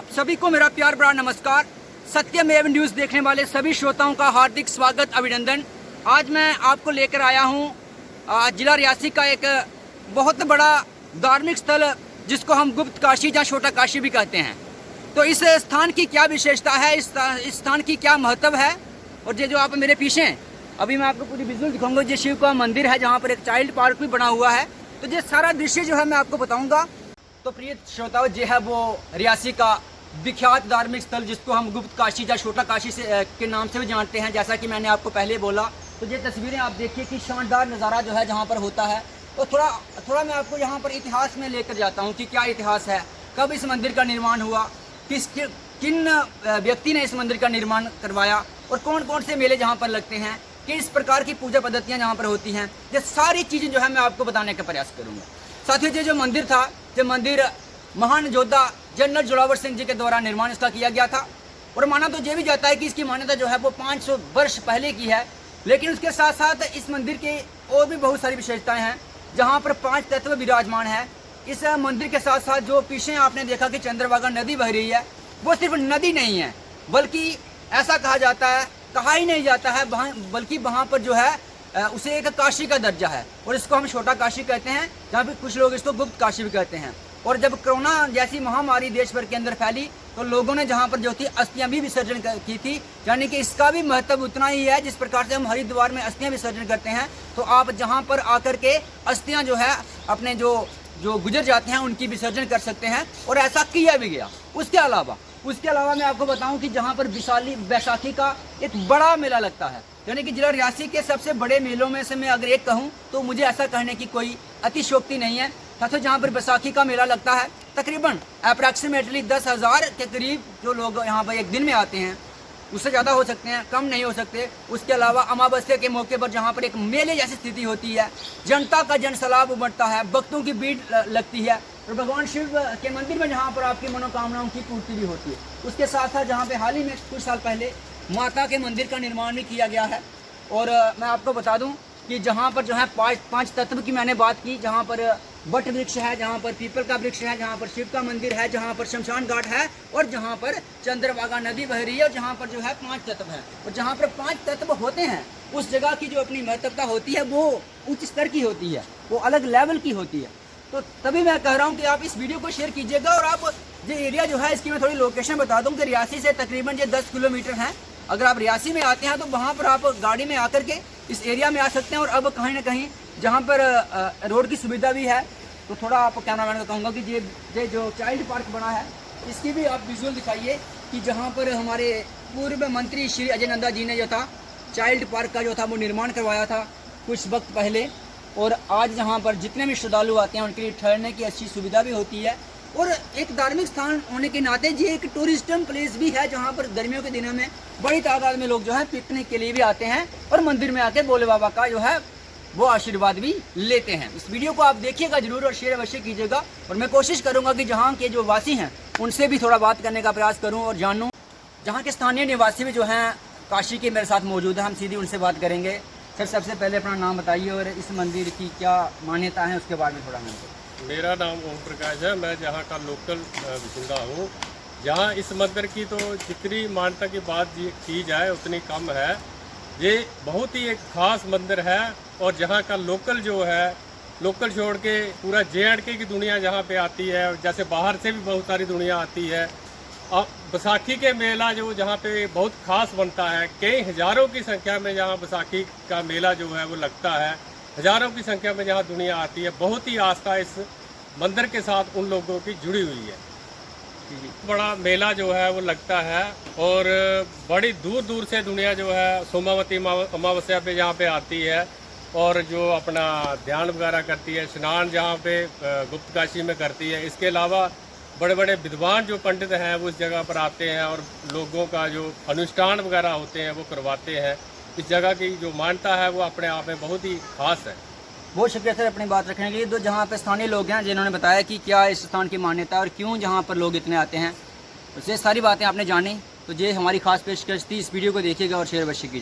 आप सभी को मेरा प्यार भरा नमस्कार। सत्यमेव न्यूज़ देखने वाले सभी श्रोताओं का हार्दिक स्वागत अभिनंदन। आज मैं आपको लेकर आया हूँ जिला रियासी का एक बहुत बड़ा धार्मिक स्थल जिसको हम गुप्त काशी या छोटा काशी भी कहते हैं। तो इस स्थान की क्या विशेषता है, इस स्थान की क्या महत्व है, और ये जो आप मेरे पीछे हैं अभी मैं आपको पूरी विजुअल दिखाऊंगा। ये शिव का मंदिर है जहाँ पर एक चाइल्ड पार्क भी बना हुआ है। तो ये सारा दृश्य जो है मैं आपको बताऊंगा। तो प्रिय श्रोताओं, ये है वो रियासी का विख्यात धार्मिक स्थल जिसको हम गुप्त काशी या छोटा काशी से के नाम से भी जानते हैं। जैसा कि मैंने आपको पहले बोला, तो ये तस्वीरें आप देखिए कि शानदार नज़ारा जो है जहाँ पर होता है। तो थोड़ा मैं आपको यहाँ पर इतिहास में लेकर जाता हूँ कि क्या इतिहास है, कब इस मंदिर का निर्माण हुआ, किन व्यक्ति ने इस मंदिर का निर्माण करवाया, और कौन कौन से मेले जहाँ पर लगते हैं, किस प्रकार की पूजा पद्धतियाँ यहाँ पर होती हैं। ये सारी चीज़ें जो है मैं आपको बताने का प्रयास करूँगा। साथियों, ये जो मंदिर था, ये मंदिर महान योद्धा जनरल जोरावर सिंह जी के द्वारा निर्माण इसका किया गया था। और माना तो ये भी जाता है कि इसकी मान्यता जो है वो 500 वर्ष पहले की है। लेकिन उसके साथ साथ इस मंदिर के और भी बहुत सारी विशेषताएं हैं जहाँ पर 5 तत्व विराजमान है। इस मंदिर के साथ साथ जो पीछे आपने देखा कि चंद्रभागा नदी बह रही है, वो सिर्फ नदी नहीं है, बल्कि ऐसा कहा जाता है, कहा ही नहीं जाता है बल्कि वहाँ पर जो है उसे एक काशी का दर्जा है। और इसको हम छोटा काशी कहते हैं, जहाँ पे कुछ लोग इसको गुप्त काशी भी कहते हैं। और जब कोरोना जैसी महामारी देश भर के अंदर फैली तो लोगों ने जहाँ पर जो थी अस्थियाँ भी विसर्जन की थी। यानी कि इसका भी महत्व उतना ही है जिस प्रकार से हम हरिद्वार में अस्थियाँ विसर्जन करते हैं। तो आप जहाँ पर आकर के अस्थियाँ जो है अपने जो गुजर जाते हैं उनकी विसर्जन कर सकते हैं, और ऐसा किया भी गया। उसके अलावा मैं आपको बताऊं कि जहां पर बैसाखी का एक बड़ा मेला लगता है, यानी कि जिला रियासी के सबसे बड़े मेलों में से मैं अगर एक कहूं तो मुझे ऐसा कहने की कोई अतिशयोक्ति नहीं है। साथ ही जहां पर बैसाखी का मेला लगता है, तकरीबन अप्रॉक्सीमेटली 10,000 के करीब जो लोग यहाँ पर एक दिन में आते हैं, उससे ज़्यादा हो सकते हैं, कम नहीं हो सकते। उसके अलावा अमावस्या के मौके पर जहाँ पर एक मेले जैसी स्थिति होती है, जनता का जनसैलाब उमड़ता है, भक्तों की भीड़ लगती है, और भगवान शिव के मंदिर में जहाँ पर आपकी मनोकामनाओं की पूर्ति भी होती है। उसके साथ साथ जहाँ पे हाल ही में कुछ साल पहले माता के मंदिर का निर्माण भी किया गया है। और मैं आपको बता दूँ कि जहाँ पर जो है पाँच तत्व की मैंने बात की, जहाँ पर बट वृक्ष है, जहाँ पर पीपल का वृक्ष है, जहाँ पर शिव का मंदिर है, जहाँ पर शमशान घाट है, और जहाँ पर चंद्रभागा नदी बह रही है, और जहाँ पर जो है 5 तत्व है। और जहाँ पर 5 तत्व होते हैं उस जगह की जो अपनी महत्वता होती है वो उच्च स्तर की होती है, वो अलग लेवल की होती है। तो तभी मैं कह रहा हूँ कि आप इस वीडियो को शेयर कीजिएगा। और आप ये एरिया जो है, इसकी मैं थोड़ी लोकेशन बता दूँ कि रियासी से तकरीबन ये 10 किलोमीटर है। अगर आप रियासी में आते हैं तो वहाँ पर आप गाड़ी में आकर के इस एरिया में आ सकते हैं। और अब कहीं ना कहीं जहाँ पर रोड की सुविधा भी है, तो थोड़ा आप कैमरामैन को कहूँगा कि ये जो चाइल्ड पार्क बना है इसकी भी आप विजुअल दिखाइए कि जहाँ पर हमारे पूर्व मंत्री श्री अजय नंदा जी ने जो था चाइल्ड पार्क का जो था वो निर्माण करवाया था कुछ वक्त पहले। और आज यहाँ पर जितने भी श्रद्धालु आते हैं उनके लिए ठहरने की अच्छी सुविधा भी होती है। और एक धार्मिक स्थान होने के नाते ये एक टूरिस्टम प्लेस भी है जहाँ पर गर्मियों के दिनों में बड़ी तादाद में लोग जो है पिकनिक के लिए भी आते हैं और मंदिर में आके भोले बाबा का जो है वो आशीर्वाद भी लेते हैं। इस वीडियो को आप देखिएगा जरूर और शेयर अवश्य कीजिएगा। और मैं कोशिश करूंगा कि जहाँ के जो वासी हैं उनसे भी थोड़ा बात करने का प्रयास करूं और जानूं। जहाँ के स्थानीय निवासी भी जो हैं काशी के मेरे साथ मौजूद हैं, हम सीधी उनसे बात करेंगे। सर, सबसे पहले अपना नाम बताइए और इस मंदिर की क्या मान्यता है उसके बारे में थोड़ा मैं। मेरा नाम ओम प्रकाश है, मैं जहाँ का लोकल बासिंदा हूँ। यहाँ इस मंदिर की तो जितनी मान्यता की बात की जाए उतनी कम है। ये बहुत ही एक खास मंदिर है, और जहाँ का लोकल जो है, लोकल छोड़ के पूरा JNK की दुनिया जहाँ पे आती है, जैसे बाहर से भी बहुत सारी दुनिया आती है। और बैसाखी के मेला जो जहाँ पे बहुत खास बनता है, कई हज़ारों की संख्या में जहाँ बैसाखी का मेला जो है वो लगता है, हज़ारों की संख्या में जहाँ दुनिया आती है। बहुत ही आस्था इस मंदिर के साथ उन लोगों की जुड़ी हुई है। बड़ा मेला जो है वो लगता है, और बड़ी दूर दूर से दुनिया जो है सोमावती अमावस्या पे यहाँ पे आती है, और जो अपना ध्यान वगैरह करती है, स्नान जहाँ पे गुप्त काशी में करती है। इसके अलावा बड़े बड़े विद्वान जो पंडित हैं वो इस जगह पर आते हैं और लोगों का जो अनुष्ठान वगैरह होते हैं वो करवाते हैं। इस जगह की जो मान्यता है वो अपने आप में बहुत ही खास है। बहुत शुक्रिया सर अपनी बात रखने के लिए। तो जहाँ पे स्थानीय लोग हैं जिन्होंने बताया कि क्या इस स्थान की मान्यता है और क्यों जहाँ पर लोग इतने आते हैं, तो ये सारी बातें आपने जानी। तो ये हमारी खास पेशकश थी। इस वीडियो को देखिएगा और शेयर अवश्य कीजिए।